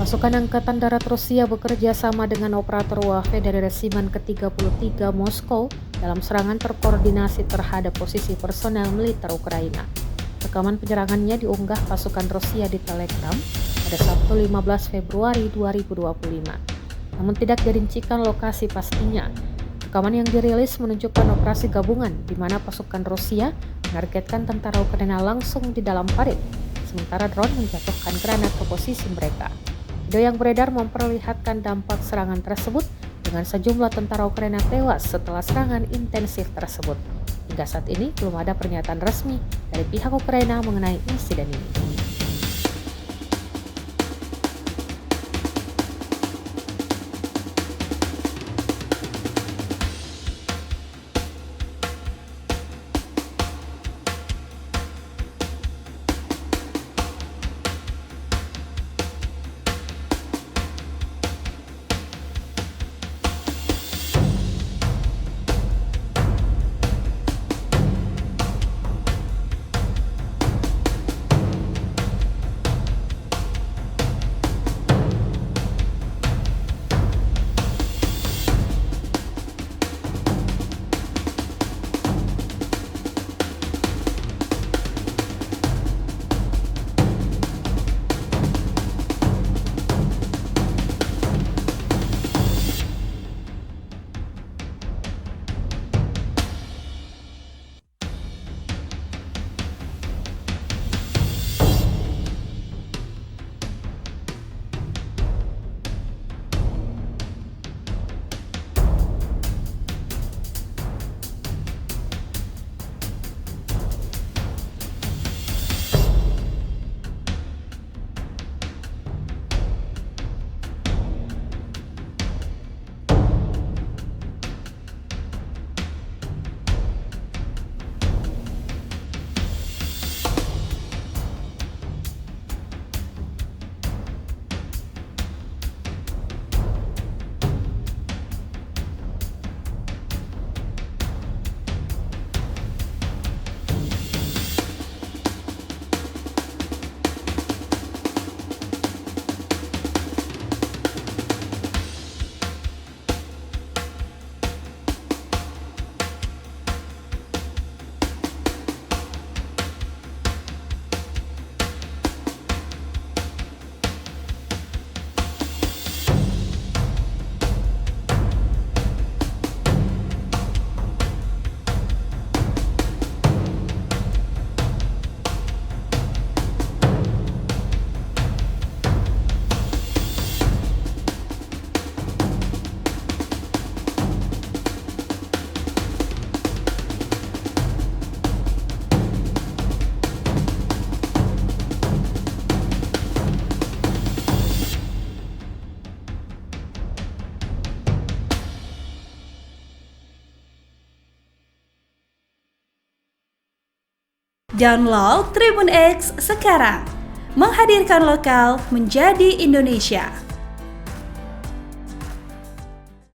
Pasukan Angkatan Darat Rusia bekerja sama dengan operator UAV dari Resimen ke-33 Moskow dalam serangan terkoordinasi terhadap posisi personel militer Ukraina. Rekaman penyerangannya diunggah pasukan Rusia di Telegram pada Sabtu 15 Februari 2025. Namun tidak dirincikan lokasi pastinya. Rekaman yang dirilis menunjukkan operasi gabungan di mana pasukan Rusia menargetkan tentara Ukraina langsung di dalam parit, sementara drone menjatuhkan granat ke posisi mereka. Video yang beredar memperlihatkan dampak serangan tersebut dengan sejumlah tentara Ukraina tewas setelah serangan intensif tersebut. Hingga saat ini belum ada pernyataan resmi dari pihak Ukraina mengenai insiden ini. Download Tribun X sekarang, menghadirkan lokal menjadi Indonesia.